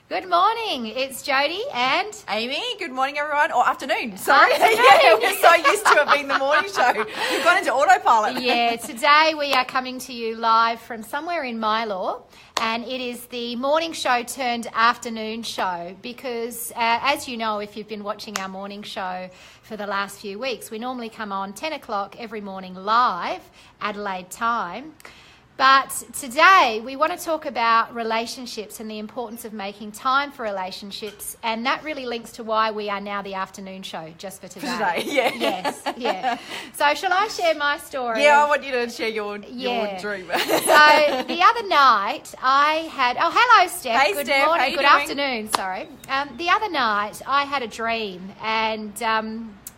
Good morning. It's Jody and Amy. Good morning, everyone. Or afternoon. Sorry. Afternoon. Yeah, we're so used to it being the morning show. We've gone into autopilot. Yeah, today we are coming to you live from somewhere in Mylor, and it is the morning show turned afternoon show because, as you know, if you've been watching our morning show for the last few weeks, we normally come on 10 o'clock every morning live, Adelaide time. But today we want to talk about relationships and the importance of making time for relationships, and that really links to why we are now the afternoon show, just for today. Yeah. Yes, yeah. So shall I share my story? Yeah, I want you to share your dream. So the other night I had... Oh, hello, Steph. Hey, Good Steph. morning. How you Good doing? afternoon, sorry. The other night I had a dream, and...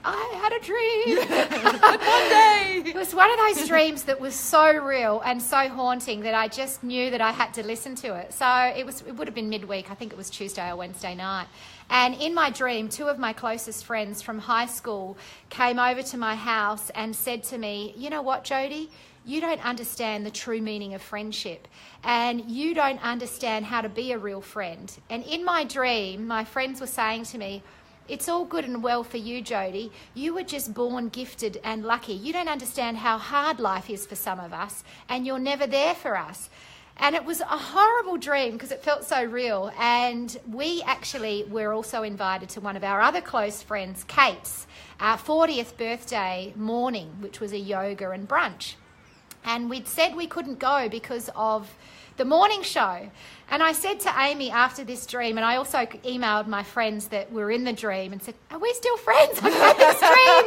I had a dream. Monday. It was one of those dreams that was so real and so haunting that I just knew that I had to listen to it. So it would have been midweek. I think it was Tuesday or Wednesday night. And in my dream, two of my closest friends from high school came over to my house and said to me, "You know what, Jody? You don't understand the true meaning of friendship, and you don't understand how to be a real friend." And in my dream, my friends were saying to me, "It's all good and well for you, Jody. You were just born gifted and lucky. You don't understand how hard life is for some of us, and you're never there for us." And it was a horrible dream because it felt so real. And we actually were also invited to one of our other close friends, Kate's 40th birthday morning, which was a yoga and brunch. And we'd said we couldn't go because of the morning show. And I said to Amy after this dream, and I also emailed my friends that were in the dream and said, "Are we still friends? I've had this dream."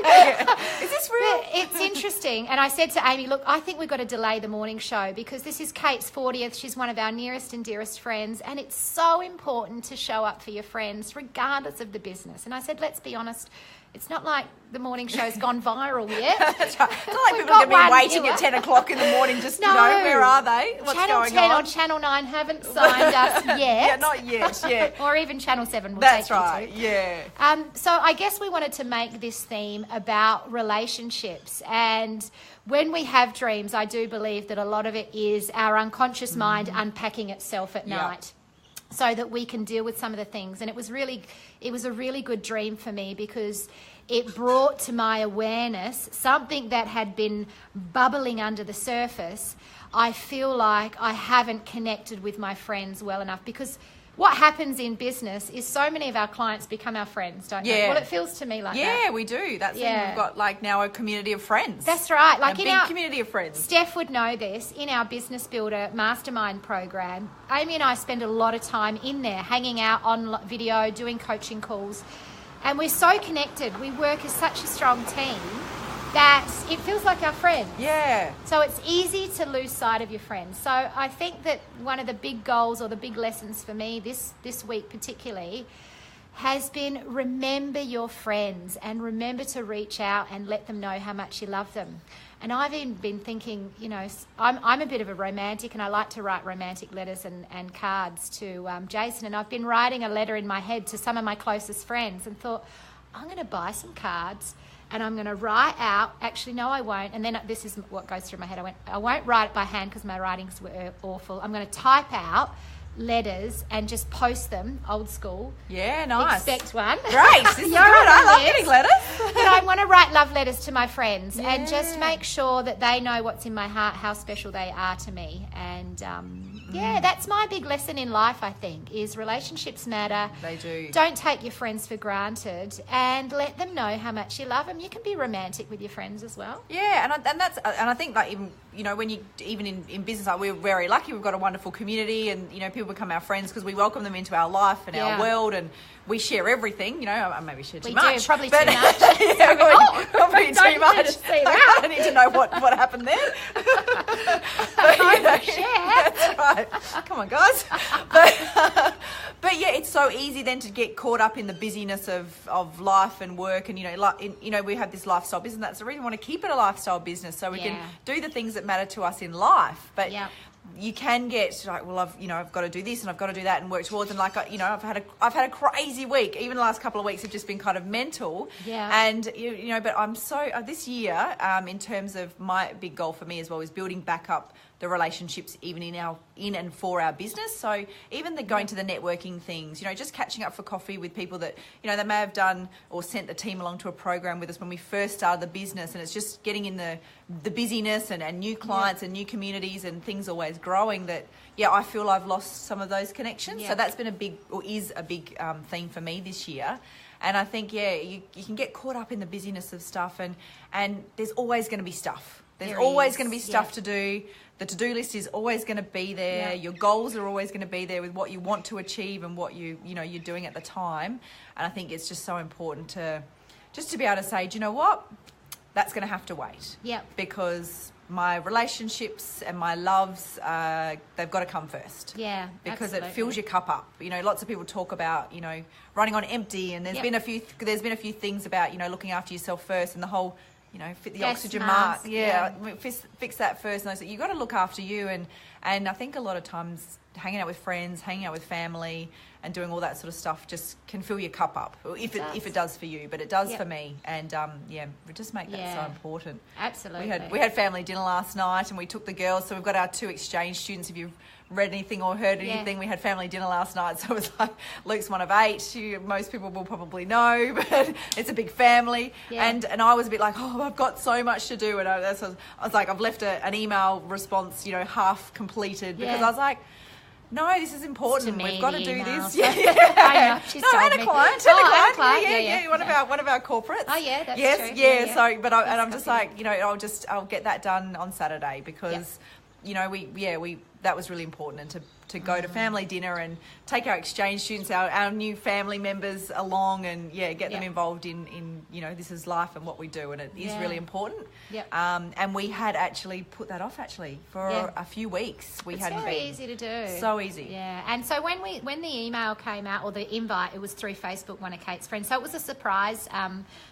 Is this real? It's interesting. And I said to Amy, "Look, I think we've got to delay the morning show because this is Kate's 40th. She's one of our nearest and dearest friends. And it's so important to show up for your friends regardless of the business." And I said, "Let's be honest. It's not like the morning show's gone viral yet." That's right. It's not like people are going to be waiting at 10 o'clock in the morning just, where are they? What's Channel going 10 on? or Channel 9 haven't signed us yet. Yeah, not yet, yeah. Or even Channel 7 will That's take you right, to. yeah. So I guess we wanted to make this theme about relationships. And when we have dreams, I do believe that a lot of it is our unconscious mind unpacking itself at night, so that we can deal with some of the things. And it was a really good dream for me because it brought to my awareness something that had been bubbling under the surface. I feel like I haven't connected with my friends well enough, because what happens in business is so many of our clients become our friends, don't they? Well, it feels to me like that. Yeah, we do. That's when we've got now a community of friends. That's right. Like a big community of friends. Steph would know this. In our Business Builder Mastermind program, Amy and I spend a lot of time in there, hanging out on video, doing coaching calls. And we're so connected. We work as such a strong team that it feels like our friends. Yeah. So it's easy to lose sight of your friends. So I think that one of the big goals or the big lessons for me this week particularly has been remember your friends and remember to reach out and let them know how much you love them. And I've even been thinking, I'm a bit of a romantic, and I like to write romantic letters and cards to Jason. And I've been writing a letter in my head to some of my closest friends and thought, I'm going to buy some cards and I'm going to write out, actually, no, I won't. And then this is what goes through my head. I won't write it by hand because my writings were awful. I'm going to type out letters and just post them old school. Yeah, nice. Expect one. Great. This is good. I love getting letters. But I want to write love letters to my friends and just make sure that they know what's in my heart, how special they are to me. And that's my big lesson in life, I think, is relationships matter. They do. Don't take your friends for granted and let them know how much you love them. You can be romantic with your friends as well. Yeah, and I think like even when you even in business, like we're very lucky. We've got a wonderful community, and people become our friends because we welcome them into our life and our world, and we share everything. I maybe share too much. We do, probably too much. Yeah, probably too much. See that. I need to know what happened there. That's right. Come on, guys. But yeah, it's so easy then to get caught up in the busyness of life and work, and we have this lifestyle business. That's the reason we want to keep it a lifestyle business, so we can do the things that matter to us in life. But you can get like, well, I've got to do this and I've got to do that and work towards, and I've had a crazy week. Even the last couple of weeks have just been kind of mental. Yeah. And but I'm so this year, in terms of my big goal for me as well, is building back up the relationships even in and for our business. So even the going to the networking things, just catching up for coffee with people that, they may have done or sent the team along to a program with us when we first started the business, and it's just getting in the busyness and new clients and new communities and things always growing that, I feel I've lost some of those connections. So that's been is a big theme for me this year. And I think, you can get caught up in the busyness of stuff and there's always going to be stuff. There's always going to be stuff to do. The to-do list is always going to be there. Your goals are always going to be there with what you want to achieve and what you're doing at the time. And I think it's just so important to be able to say, do you know what? That's going to have to wait. Yep. Because my relationships and my loves, they've got to come first. Yeah, because absolutely. it fills your cup up. Lots of people talk about, running on empty, and there's been a few things about, looking after yourself first, and the whole, fit the oxygen mark. Fix that first. And I said, you've got to look after you. And I think a lot of times hanging out with friends, hanging out with family, and doing all that sort of stuff just can fill your cup up if it does for you, but it does for me. And we just make that so important. Absolutely. We had family dinner last night, and we took the girls. So we've got our 2 exchange students. If you've read anything or heard anything, we had family dinner last night. So it was like, Luke's one of 8. Most people will probably know, but it's a big family. And I was a bit like, I've got so much to do. And I was like, I've left an email response, half completed, because I was like, no, this is important. We've got to do emails. this. I know. She's told and me. a client. One of our corporates. Oh yeah, that's true. Yeah. So, but I'm just like, I'll get that done on Saturday because, that was really important, and to go to family dinner and take our exchange students, our new family members along, and get them involved in this is life and what we do, and it is really important. And we had actually put that off for a few weeks. It's very easy to do. So easy. Yeah. And so when the email came out, or the invite, it was through Facebook, one of Kate's friends. So it was a surprise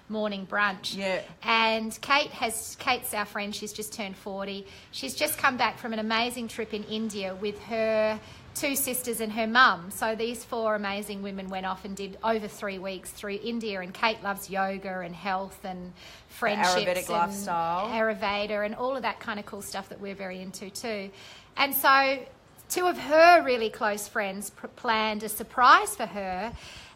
morning brunch. Yeah. And Kate's our friend. She's just turned 40. She's just come back from an amazing trip in India with her 2 sisters and her mum. So these 4 amazing women went off and did over 3 weeks through India. And Kate loves yoga and health and friendships, the Ayurvedic lifestyle, Ayurveda, and all of that kind of cool stuff that we're very into too. And so 2 of her really close friends planned a surprise for her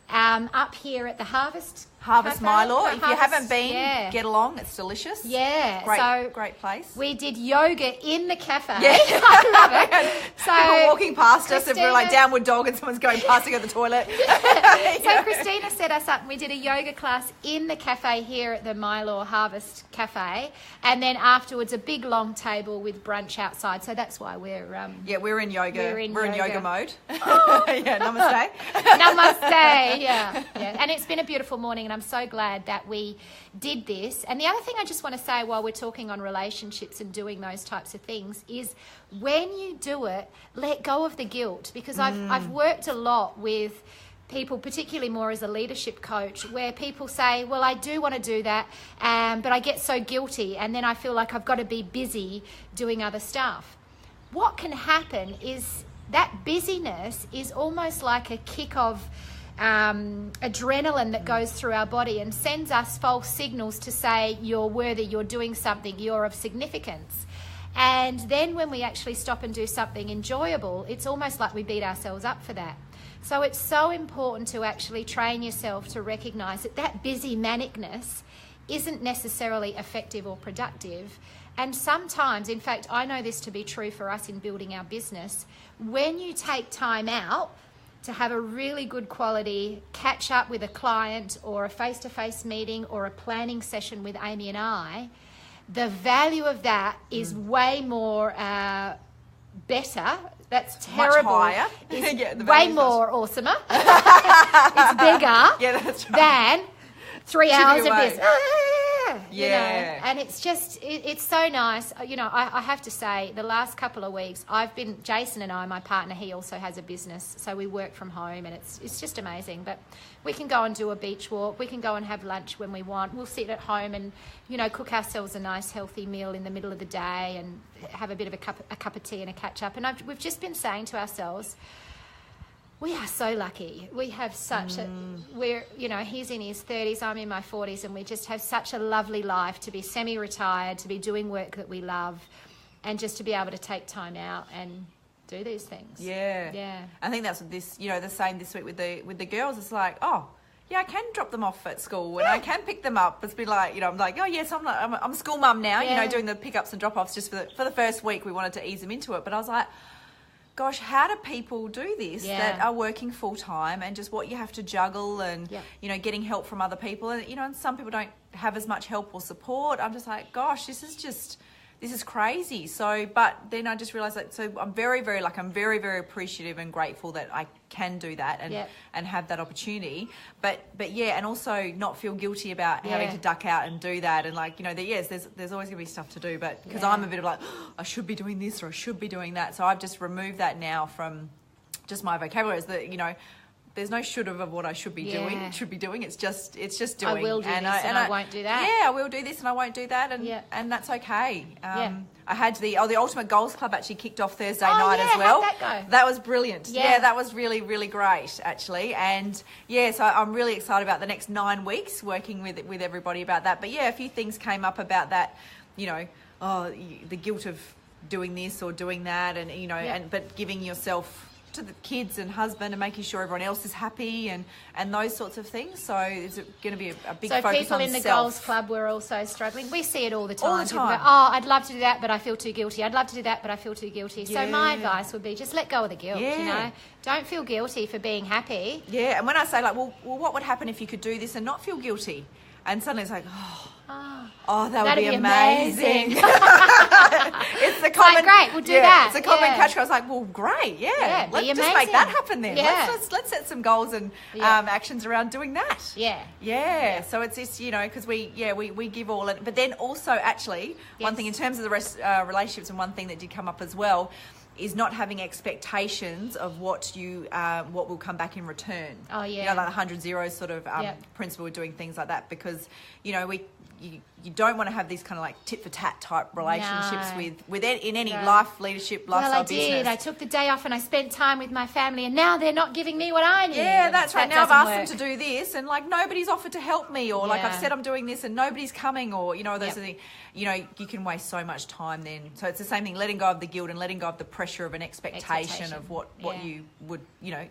up here at the Harvest Cafe. Milo. If you haven't been, get along. It's delicious. Yeah. Great place. We did yoga in the cafe. Yeah. I love it. So people walking past us, and we're like downward dog, and someone's going past to go to the toilet. So Christina set us up, and we did a yoga class in the cafe here at the Mylor Harvest Cafe, and then afterwards a big long table with brunch outside. So that's why we're we're in yoga. We're in yoga mode. Oh. Namaste. Namaste. Yeah. And it's been a beautiful morning, and I'm so glad that we did this. And the other thing I just want to say while we're talking on relationships and doing those types of things is, when you do it, let go of the guilt, because I've worked a lot with people, particularly more as a leadership coach, where people say, well, I do want to do that, but I get so guilty, and then I feel like I've got to be busy doing other stuff. What can happen is that busyness is almost like a kick of adrenaline that goes through our body and sends us false signals to say you're worthy, you're doing something, you're of significance. And then when we actually stop and do something enjoyable, it's almost like we beat ourselves up for that. So it's so important to actually train yourself to recognize that busy manicness isn't necessarily effective or productive. And sometimes, in fact, I know this to be true for us in building our business, when you take time out to have a really good quality catch up with a client, or a face-to-face meeting, or a planning session with Amy and I, the value of that is way more better. That's terrible. Much higher. It's way more awesomer. It's bigger that's right. than 3 hours of this. Yeah. And it's just, it's so nice. I have to say, the last couple of weeks, Jason and I, my partner, he also has a business, so we work from home, and it's just amazing. But we can go and do a beach walk. We can go and have lunch when we want. We'll sit at home and, cook ourselves a nice healthy meal in the middle of the day, and have a bit of a cup of tea and a catch up. And we've just been saying to ourselves, we are so lucky. We have such he's in his 30s, I'm in my 40s, and we just have such a lovely life to be semi-retired, to be doing work that we love. and just to be able to take time out and do these things. Yeah. I think that's what this, the same this week with the girls. It's like, oh, yeah, I can drop them off at school and I can pick them up. It's been like, I'm like, oh yes, I'm a school mum now, doing the pickups and drop-offs just for the first week. We wanted to ease them into it. But I was like, gosh, how do people do this that are working full time, and just what you have to juggle and, getting help from other people. And, and some people don't have as much help or support. I'm just like, gosh, this is crazy. So, but then I just realized that, so I'm very, very very appreciative and grateful that I can do that and have that opportunity. But yeah, and also not feel guilty about having to duck out and do that. And like, there's always gonna be stuff to do, but because I'm a bit of like, oh, I should be doing this or I should be doing that. So I've just removed that now from just my vocabulary, is that, there's no should of what I should be doing. It's just doing. I will do this and I won't do that. Yeah, I will do this and I won't do that, and that's okay. I had the Ultimate Goals Club actually kicked off Thursday night as well. How'd that go? That was brilliant. Yeah, that was really, really great actually. And so I'm really excited about the next 9 weeks working with everybody about that. But yeah, a few things came up about that. The guilt of doing this or doing that, and but giving yourself to the kids and husband and making sure everyone else is happy and those sorts of things. So is it going to be a big focus on self? So people in the Goals Club were also struggling. We see it all the time. All the time. People go, oh, I'd love to do that, but I feel too guilty. I'd love to do that, but I feel too guilty. So my advice would be just let go of the guilt, Don't feel guilty for being happy. Yeah, and when I say like, well, what would happen if you could do this and not feel guilty? And suddenly it's like, that would be amazing. It's the common, great, we'll do that. It's a common catch. I was like, well, great, let's just make that happen then. Yeah. Let's set some goals and actions around doing that. Yeah. So it's this, because we give all it, but then also actually one thing in terms of the relationships, and one thing that did come up as well, is not having expectations of what will come back in return. Oh yeah, like the 100 zeros sort of principle of doing things like that, because you don't want to have these kind of like tit for tat type relationships with in any life, leadership, lifestyle, business. I took the day off and I spent time with my family, and now they're not giving me what I need. Yeah, that's right. Now I've asked them to do this, and like nobody's offered to help me, or like I've said I'm doing this and nobody's coming, or those are the you can waste so much time then. So it's the same thing, letting go of the guilt and letting go of the pressure of an expectation of what you would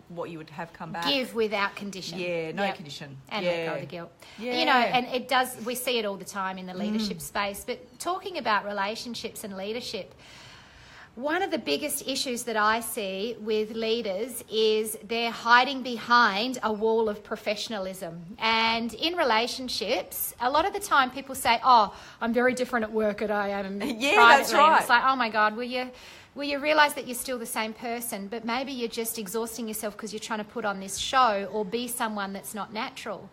what you would have come back. Give without condition. Yeah, no condition. And let go of the guilt. Yeah. And it does, we see it all the time in the leadership space. But talking about relationships and leadership, one of the biggest issues that I see with leaders is they're hiding behind a wall of professionalism. And in relationships, a lot of the time people say, oh, I'm very different at work than I am privately. That's right. And it's like, oh my God, will you realise that you're still the same person, but maybe you're just exhausting yourself because you're trying to put on this show or be someone that's not natural.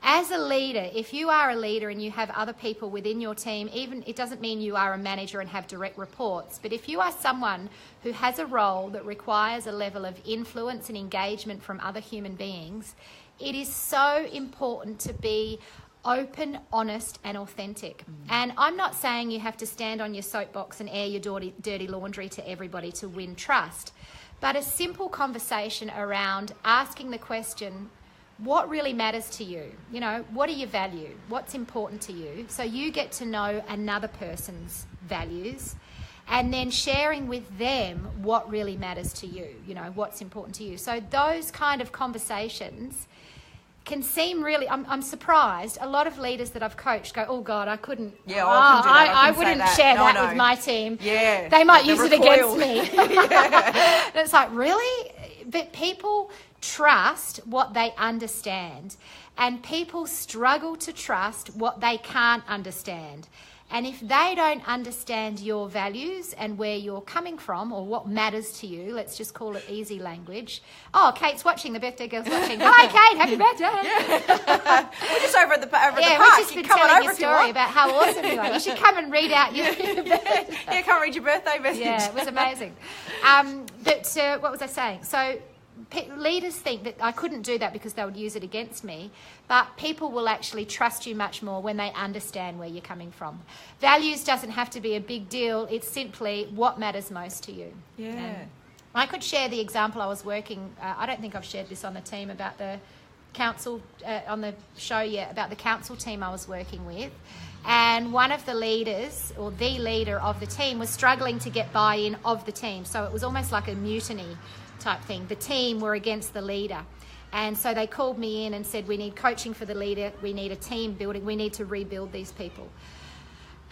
As a leader, if you are a leader and you have other people within your team, even it doesn't mean you are a manager and have direct reports, but if you are someone who has a role that requires a level of influence and engagement from other human beings, it is so important to be open, honest and authentic. And I'm not saying you have to stand on your soapbox and air your dirty laundry to everybody to win trust, but a simple conversation around asking the question, what really matters to you? What do you value? What's important to you? So you get to know another person's values, and then sharing with them what really matters to you, what's important to you. So those kind of conversations can seem really, I'm surprised. A lot of leaders that I've coached go, oh God, I couldn't. Yeah, I wouldn't share that with my team. Yeah. They might use it against me. And it's like, really? But people trust what they understand, and people struggle to trust what they can't understand. And if they don't understand your values and where you're coming from or what matters to you, let's just call it easy language. Oh, Kate's watching, the birthday girl's watching. Hi, Kate, happy birthday. We're just over at the park. We've just been telling your story about how awesome you are. You should come and read out your birthday. Yeah, come read your birthday message. Yeah, it was amazing. But what was I saying? So leaders think that I couldn't do that because they would use it against me, but people will actually trust you much more when they understand where you're coming from. Values doesn't have to be a big deal. It's simply what matters most to you. Yeah. I could share the example I was working, I don't think I've shared this on the team, about the council on the show yet about the council team I was working with, and one of the leaders, or the leader of the team, was struggling to get buy-in of the team. So it was almost like a mutiny type thing. The team were against the leader. And so they called me in and said, we need coaching for the leader, we need a team building, we need to rebuild these people.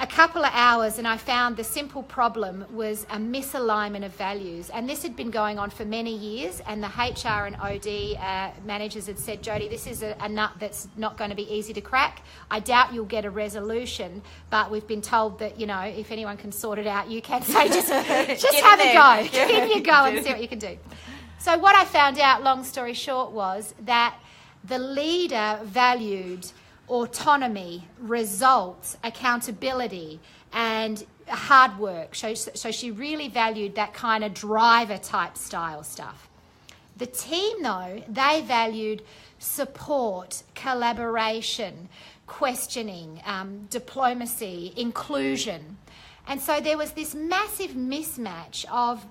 A couple of hours, and I found the simple problem was a misalignment of values. And this had been going on for many years, and the HR and OD managers had said, Jodie, this is a nut that's not going to be easy to crack. I doubt you'll get a resolution, but we've been told that, you know, if anyone can sort it out, you can. So just have a go. Get in your go and see what you can do. So what I found out, long story short, was that the leader valued autonomy, results, accountability, and hard work. So she really valued that kind of driver type style stuff. The team, though, they valued support, collaboration, questioning, diplomacy, inclusion. And so there was this massive mismatch of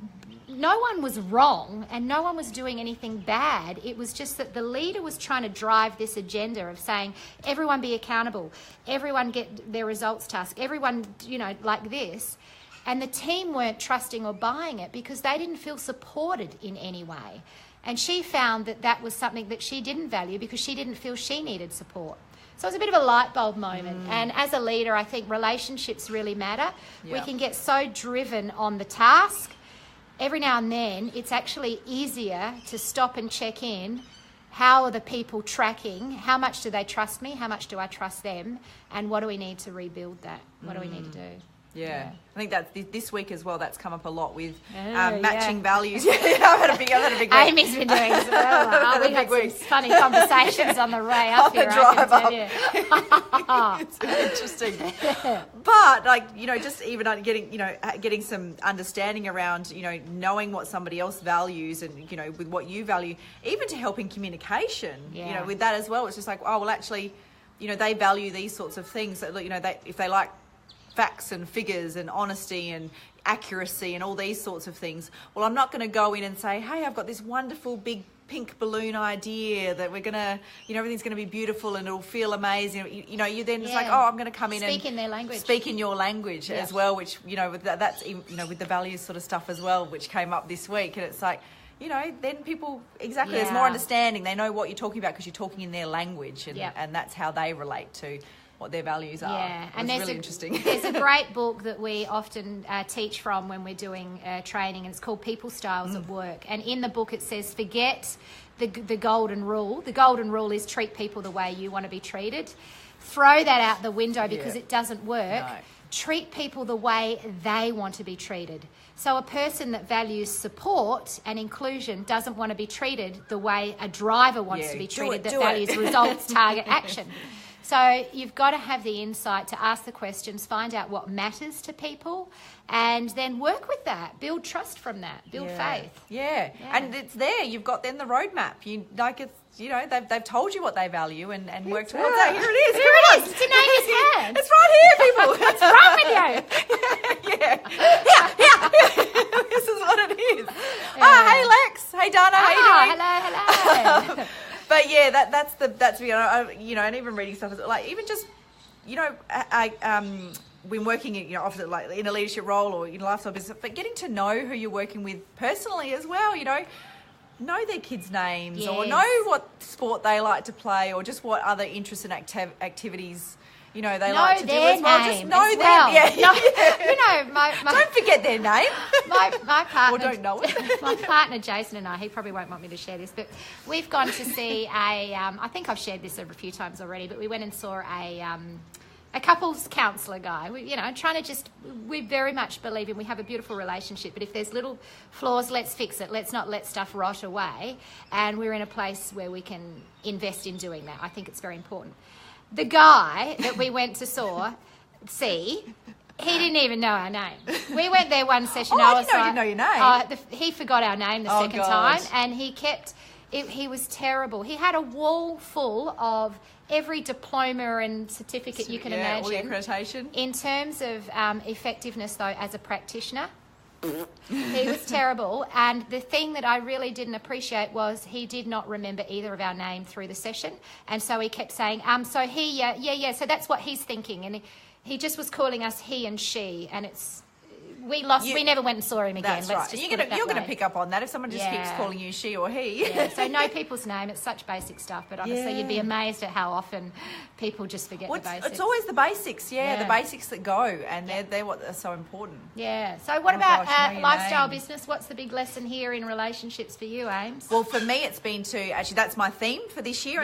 no one was wrong and no one was doing anything bad. It was just that the leader was trying to drive this agenda of saying, everyone be accountable, everyone get their results task, everyone, you know, like this. And the team weren't trusting or buying it because they didn't feel supported in any way. And she found that that was something that she didn't value because she didn't feel she needed support. So it was a bit of a light bulb moment. And as a leader, I think relationships really matter. Yep. We can get so driven on the task. Every now and then, it's actually easier to stop and check in. How are the people tracking? How much do they trust me? How much do I trust them? And what do we need to rebuild that? What do we need to do? Yeah. I think that this week as well, that's come up a lot with matching values. Yeah, I've had a big week. Amy's been doing as well. We had some funny conversations on the way up here. It's interesting. But, like, you know, just even getting some understanding around, you know, knowing what somebody else values and, you know, with what you value, even to help in communication, you know, with that as well. It's just like, oh, well, actually, you know, they value these sorts of things. That, you know, if they like facts and figures and honesty and accuracy and all these sorts of things, well, I'm not going to go in and say, hey, I've got this wonderful big pink balloon idea that we're going to, you know, everything's going to be beautiful and it'll feel amazing. You know, you then it's like, oh, I'm going to come in and speak in their language. Speak in your language as well, which, you know, that's, you know, with the values sort of stuff as well, which came up this week. And it's like, you know, then people, there's more understanding. They know what you're talking about because you're talking in their language, and that's how they relate to what their values are. Yeah, and it's really interesting. There's a great book that we often teach from when we're doing training, and it's called People Styles at Work. And in the book it says, forget the golden rule. The golden rule is treat people the way you want to be treated. Throw that out the window because it doesn't work. No. Treat people the way they want to be treated. So a person that values support and inclusion doesn't want to be treated the way a driver wants to be treated that values results, target, action. So you've got to have the insight to ask the questions, find out what matters to people, and then work with that. Build trust from that. Build faith. Yeah, and it's there. You've got then the roadmap. You know, they've told you what they value and work towards that. Here it is. Here it is. It's in Amy's hand. It's right here, people. What's wrong with you? Yeah. This is what it is. Yeah. Hey Lex. Hey Dana. How you doing? Hello. But yeah, that's you know, and even reading stuff like even just, you know, when working in, you know, often like in a leadership role or in a lifestyle business, but getting to know who you're working with personally as well, you know their kids' names or know what sport they like to play or just what other interests and activities, you know, they like to do as well. Just know them. Well. Yeah. You know, my don't forget their name. My partner, or don't know it. My partner Jason and I, he probably won't want me to share this, but we've gone to see I think I've shared this a few times already, but we went and saw a couples counsellor guy. We very much believe in, we have a beautiful relationship, but if there's little flaws, let's fix it. Let's not let stuff rot away. And we're in a place where we can invest in doing that. I think it's very important. The guy that we went to see, he didn't even know our name. We went there one session. I didn't know your name. He forgot our name the second time, and he was terrible. He had a wall full of every diploma and certificate you can imagine. All the accreditation. In terms of effectiveness, though, as a practitioner, He was terrible. And the thing that I really didn't appreciate was he did not remember either of our name through the session. And so he kept saying, so he, yeah. So that's what he's thinking. And he just was calling us he and she. And we never went and saw him again. That's right. You're going to pick up on that if someone just keeps calling you she or he. Yeah. So know people's name. It's such basic stuff. But honestly, you'd be amazed at how often people just forget the basics. It's always the basics, the basics that go. And they're what are so important. Yeah. So what about lifestyle business? What's the big lesson here in relationships for you, Ames? Well, for me, it's been actually that's my theme for this year.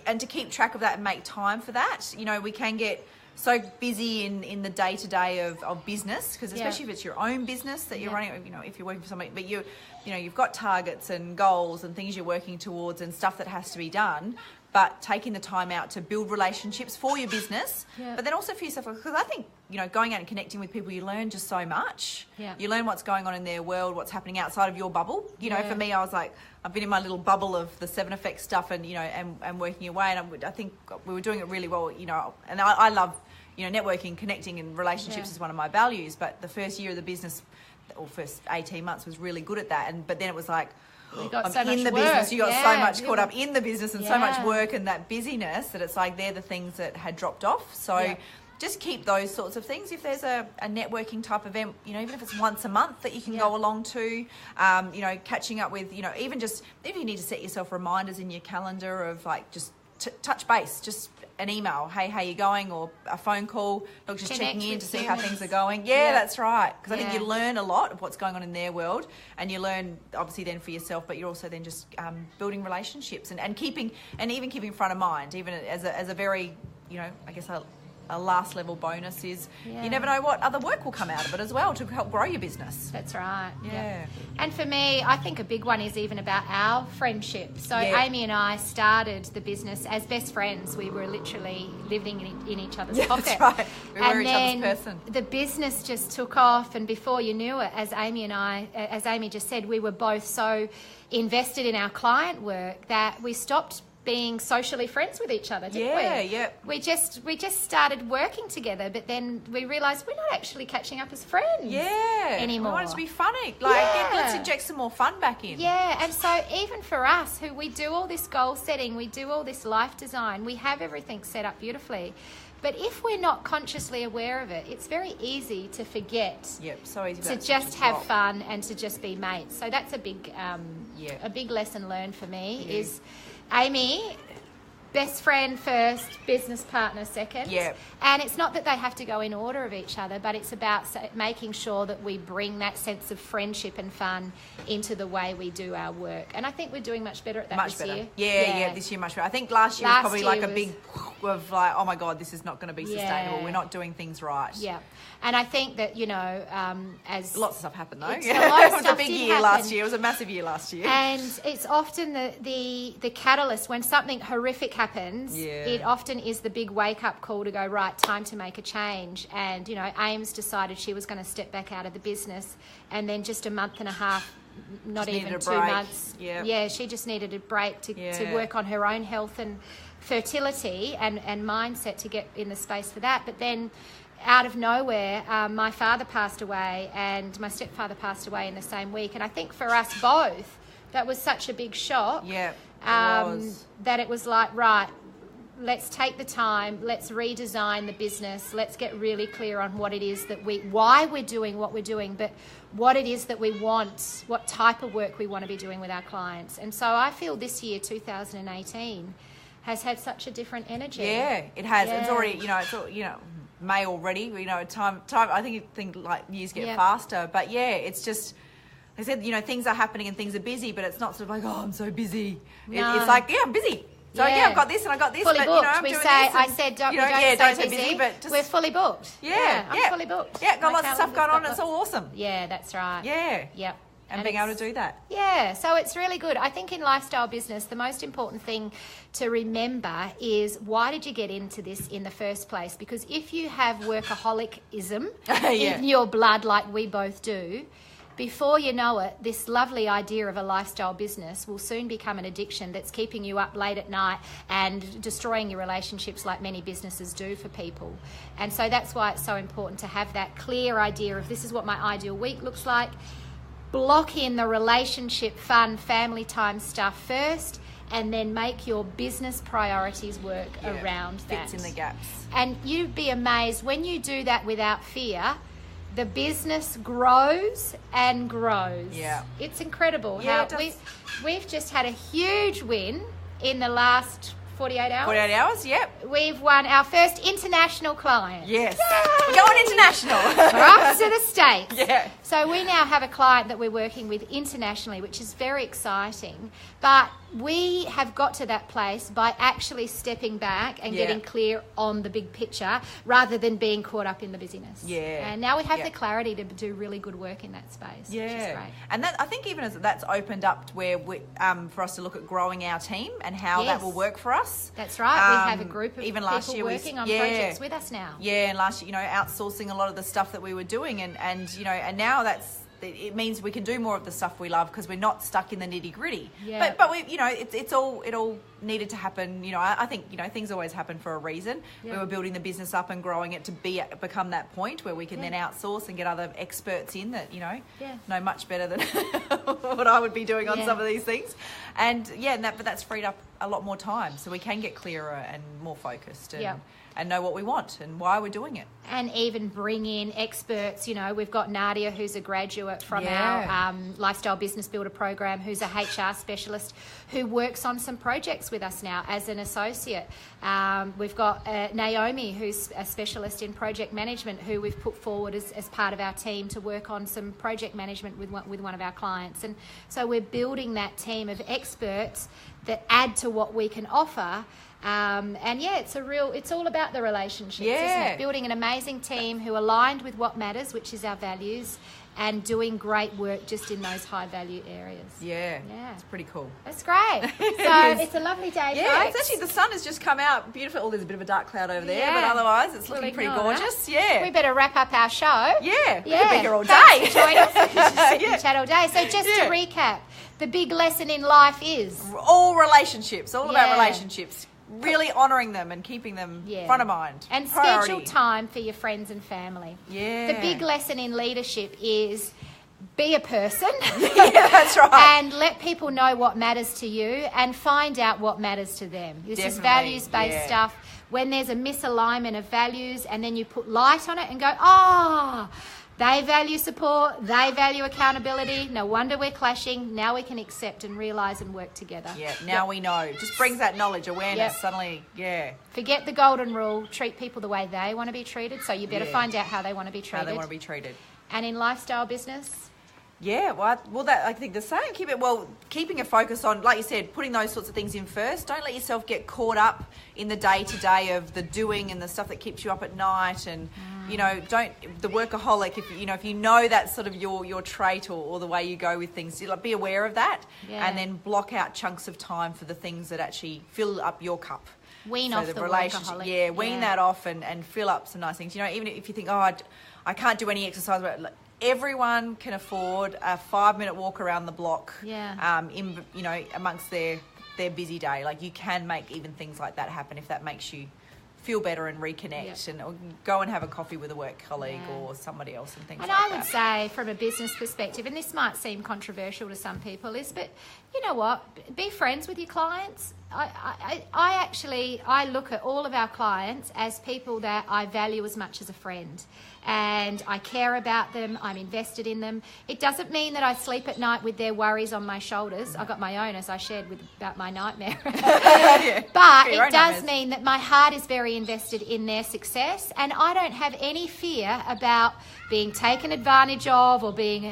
And to keep track of that and make time for that. You know, we can get so busy in the day-to-day of business, because especially if it's your own business that you're running, you know, if you're working for somebody, but you've got targets and goals and things you're working towards and stuff that has to be done, but taking the time out to build relationships for your business, but then also for yourself, because I think, you know, going out and connecting with people, you learn just so much. You learn what's going on in their world, what's happening outside of your bubble. You know, for me, I was like, I've been in my little bubble of the 7FX stuff and, you know, and working away, and I think we were doing it really well, you know, and I love, you know, networking, connecting and relationships is one of my values, but the first year of the business, or first 18 months, was really good at that. But then it was like, I'm in the business, you got so much caught up in the business and so much work and that busyness that it's like they're the things that had dropped off. So just keep those sorts of things. If there's a networking type event, you know, even if it's once a month that you can go along to, you know, catching up with, you know, even just if you need to set yourself reminders in your calendar of like just touch base, just an email, hey, how you going, or a phone call, look, just checking in to see how things are going. That's right, because I think you learn a lot of what's going on in their world, and you learn obviously then for yourself, but you're also then just building relationships and keeping front of mind, even as a very, you know, I guess a last level bonus is you never know what other work will come out of it as well to help grow your business. That's right. Yeah. And for me, I think a big one is even about our friendship. So Amy and I started the business as best friends. We were literally living in each other's pocket. That's right. We were each other's person. The business just took off, and before you knew it, as Amy just said, we were both so invested in our client work that we stopped being socially friends with each other, didn't we? We just started working together, but then we realised we're not actually catching up as friends anymore. We want it to be funny. Let's inject some more fun back in. Yeah, and so even for us, who we do all this goal setting, we do all this life design, we have everything set up beautifully. But if we're not consciously aware of it, it's very easy to forget. So easy to just have fun and to just be mates. So that's a big lesson learned for me is Amy, best friend first, business partner second. And it's not that they have to go in order of each other, but it's about making sure that we bring that sense of friendship and fun into the way we do our work. And I think we're doing much better at that this year. Yeah, this year much better. I think last year was probably like a big of like, oh my God, this is not going to be sustainable. We're not doing things right. And I think that, you know, as... Lots of stuff happened, though. It was a big year last year. It was a massive year last year. And it's often the catalyst. When something horrific happens, it often is the big wake-up call to go, right, time to make a change. And, you know, Ames decided she was going to step back out of the business, and then just a month and a half, not even 2 months. She just needed a break to work on her own health and fertility and mindset to get in the space for that. But then out of nowhere, my father passed away and my stepfather passed away in the same week. And I think for us both, that was such a big shock that it was like, right, let's take the time, let's redesign the business, let's get really clear on what it is that why we're doing what we're doing, but what it is that we want, what type of work we want to be doing with our clients. And so I feel this year, 2018, has had such a different energy. Yeah, it has. It's already, May already. You know, time. I think like years get faster, but it's just. I said, you know, things are happening and things are busy, but it's not sort of like, oh, I'm so busy. No. It's like, I'm busy. So I've got this and I've got this. Fully but, booked. You know, I'm we doing say, this and, I said, don't say busy, but just, we're fully booked. I'm fully booked. Yeah, got lots of stuff going on. It's all awesome. Yeah, that's right. Yeah. Yep. And being able to do that. Yeah, so it's really good. I think in lifestyle business, the most important thing to remember is, why did you get into this in the first place? Because if you have workaholicism in your blood like we both do, before you know it, this lovely idea of a lifestyle business will soon become an addiction that's keeping you up late at night and destroying your relationships like many businesses do for people. And so that's why it's so important to have that clear idea of this is what my ideal week looks like. Block in the relationship, fun, family time stuff first, and then make your business priorities work around that. Fits in the gaps. And you'd be amazed when you do that without fear, the business grows and grows. Yeah. It's incredible Yeah, how it does. we've just had a huge win in the last 48 hours. 48 hours, yep. We've won our first international client. Yes. We're going international. We're off to the States. Yeah. So we now have a client that we're working with internationally, which is very exciting. But we have got to that place by actually stepping back and getting clear on the big picture rather than being caught up in the busyness. Yeah. And now we have the clarity to do really good work in that space, which is great. And that, I think even as that's opened up to where we, for us to look at growing our team and how that will work for us. That's right. We have a group of even people last year working on projects with us now. Yeah, and last year, outsourcing a lot of the stuff that we were doing, and and now it means we can do more of the stuff we love because we're not stuck in the nitty gritty. Yeah. But we, it all needed to happen. I think things always happen for a reason. Yeah. We were building the business up and growing it to become that point where we can then outsource and get other experts in that know much better than what I would be doing on some of these things. And but that's freed up a lot more time, so we can get clearer and more focused and know what we want and why we're doing it. And even bring in experts. We've got Nadia, who's a graduate from our Lifestyle Business Builder program, who's a HR specialist who works on some projects with us now as an associate. We've got Naomi, who's a specialist in project management, who we've put forward as part of our team to work on some project management with one of our clients. And so we're building that team of experts that add to what we can offer. It's all about the relationships, isn't it? Building an amazing team who are aligned with what matters, which is our values, and doing great work just in those high value areas. Yeah. It's pretty cool. That's great. So it's a lovely day, Yeah, folks. it's actually, the sun has just come out beautiful. Oh, there's a bit of a dark cloud over there, but otherwise it's looking pretty gorgeous. That. Yeah. We better wrap up our show. Yeah. We Yeah. could be here all day. Thanks for joining us. Just sit and chat all day. So just to recap, the big lesson in life is all relationships, all about relationships. Really honouring them and keeping them front of mind. And priority. schedule time for your friends and family. Yeah. The big lesson in leadership is be a person. Yeah, that's right. And let people know what matters to you and find out what matters to them. This is values-based stuff. When there's a misalignment of values and then you put light on it and go, they value support, they value accountability. No wonder we're clashing. Now we can accept and realise and work together. Yeah, now we know. Just brings that knowledge, awareness, suddenly, Forget the golden rule. Treat people the way they want to be treated. So you better find out how they want to be treated. How they want to be treated. And in lifestyle business? Yeah, that I think the same. Keeping a focus on, like you said, putting those sorts of things in first. Don't let yourself get caught up in the day-to-day of the doing and the stuff that keeps you up at night and... don't the workaholic. If you know that's sort of your trait or the way you go with things, be aware of that, and then block out chunks of time for the things that actually fill up your cup. Wean off the workaholic. Yeah, wean that off and fill up some nice things. Even if you think, I can't do any exercise, but everyone can afford a 5-minute walk around the block. Yeah. Amongst their busy day, you can make even things like that happen if that makes you feel better and reconnect and or go and have a coffee with a work colleague or somebody else and things like that. And I would say from a business perspective, and this might seem controversial to some people, but you know what? Be friends with your clients. I look at all of our clients as people that I value as much as a friend. And I care about them. I'm invested in them. It doesn't mean that I sleep at night with their worries on my shoulders. I got my own, as I shared about my nightmare. But it does mean that my heart is very invested in their success, and I don't have any fear about being taken advantage of or being...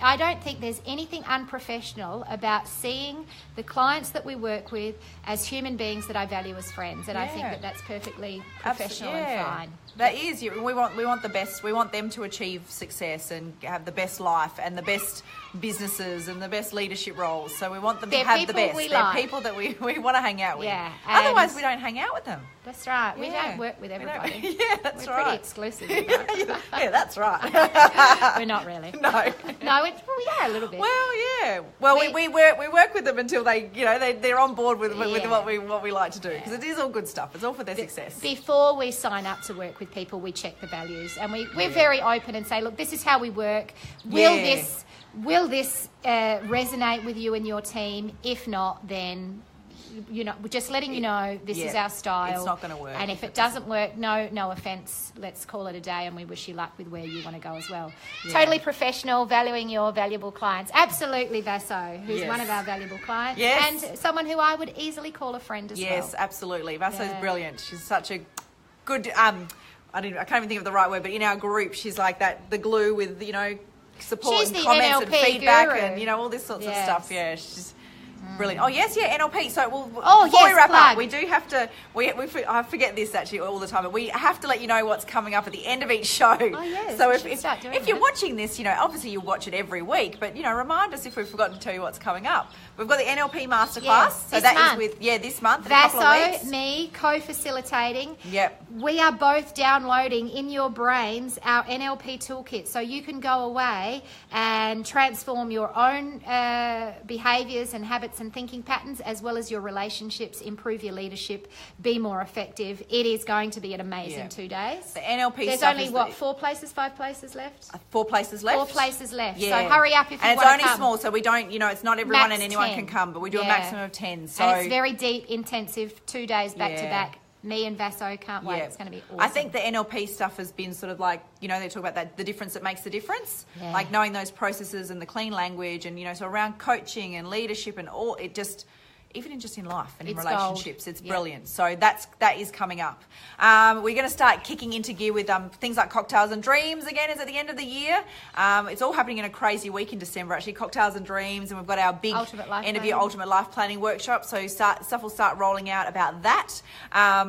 I don't think there's anything unprofessional about about seeing the clients that we work with as human beings that I value as friends. And I think that that's perfectly professional and fine. That is. We want the best. We want them to achieve success and have the best life and the best businesses and the best leadership roles. So we want them to have the best. They're people that we want to hang out with. Yeah. Otherwise, we don't hang out with them. That's right. We don't work with everybody. That's We're right. pretty exclusive. Yeah, that's right. We're not really. No. No, we are a little bit. Well, yeah. Well, we work with them until they're on board with what we like to do, because it is all good stuff. It's all for their success. Before we sign up to work with people, we check the values, and we're very open and say, look, this is how we work. Will this resonate with you and your team? If not, then we're just letting you know this is our style. It's not going to work. And if it doesn't work, no offense, let's call it a day, and we wish you luck with where you want to go as well. Yeah. Totally professional, valuing your valuable clients. Absolutely, Vaso, who's one of our valuable clients. Yes. And someone who I would easily call a friend as well. Yes, absolutely. Vaso's brilliant. She's such a good, I can't even think of the right word, but in our group, she's like the glue with, support she's and the comments NLP and feedback guru. and, all this sorts of stuff. Yeah, she's brilliant. Oh, yes, NLP. So before we wrap up, we do have to, I forget this actually all the time, but we have to let you know what's coming up at the end of each show. Oh, yes. So if you're watching this, obviously you'll watch it every week, but, remind us if we've forgotten to tell you what's coming up. We've got the NLP Masterclass. Yes, so that is this month, in a couple of weeks. Me, co-facilitating. Yep. We are both downloading in your brains our NLP toolkit, so you can go away and transform your own behaviours and habits and thinking patterns, as well as your relationships, improve your leadership, be more effective. It is going to be an amazing 2 days. The NLP There's stuff only, 5 places left? 4 places left. 4 places left. Yeah. So hurry up if you want to come. And it's only come. small, so we don't, it's not everyone Max and anyone 10. can come, but we do a maximum of 10. So and it's very deep, intensive, 2 days back to back. Me and Vaso can't wait. It's going to be awesome. I think the NLP stuff has been sort of like, they talk about that, the difference that makes the difference. Yeah. Like knowing those processes and the clean language and, so around coaching and leadership and all, it just, even in life and in relationships, it's brilliant. So that is coming up. We're going to start kicking into gear with things like Cocktails and Dreams again. Is at the end of the year. It's all happening in a crazy week in December, actually. Cocktails and Dreams, and we've got our big end of year Ultimate Life Planning workshop. So stuff will start rolling out about that.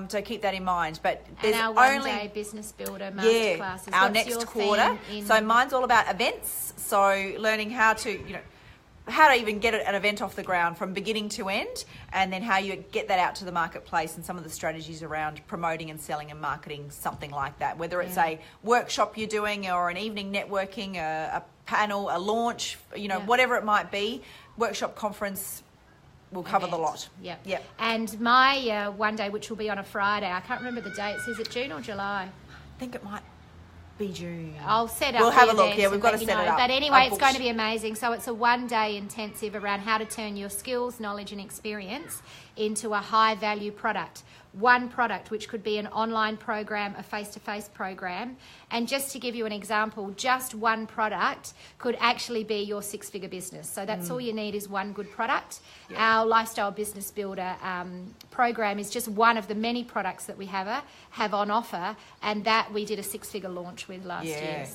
So keep that in mind. But there's and our one-day Business Builder masterclasses. Our next quarter. So mine's all about events. So learning how to even get an event off the ground from beginning to end, and then how you get that out to the marketplace and some of the strategies around promoting and selling and marketing something like that, whether it's a workshop you're doing or an evening networking, a panel, a launch, whatever it might be, workshop, conference, we'll cover the lot. Yep. And my one day, which will be on a Friday, I can't remember the dates, is it June or July? I think it might be June. I'll set up. We'll have a look. Yeah, we've got to set it up. But anyway, it's going to be amazing. So it's a 1 day intensive around how to turn your skills, knowledge, and experience into a high value product. One product, which could be an online program, a face-to-face program. And just to give you an example, just one product could actually be your 6-figure business. So that's all you need is one good product. Yep. Our Lifestyle Business Builder program is just one of the many products that we have on offer, and that we did a 6-figure launch with last year.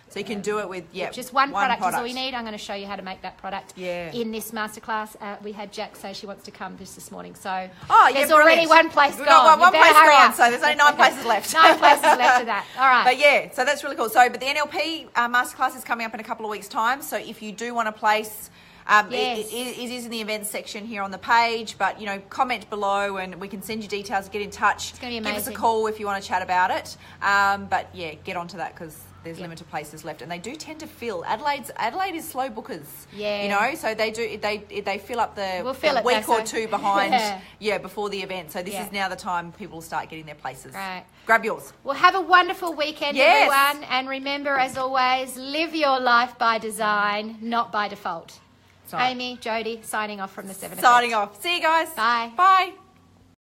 So you can do it with just one product is all you need. I'm going to show you how to make that product in this masterclass. We had Jack say she wants to come this morning. So there's already one place We've got one place gone, so there's only 9 places left. 9 places left of that. All right. But so that's really cool. So, but the NLP masterclass is coming up in a couple of weeks' time. So if you do want to place, it is in the events section here on the page. But comment below, and we can send you details. Get in touch. It's going to be amazing. Give us a call if you want to chat about it. But get onto that, because there's limited places left, and they do tend to fill. Adelaide is slow bookers. So they fill up the week or two behind. Before the event. So this is now the time people will start getting their places. Right. Grab yours. Well, have a wonderful weekend, everyone, and remember, as always, live your life by design, not by default. Amy, Jody, signing off from the 7 Signing off. See you guys. Bye. Bye.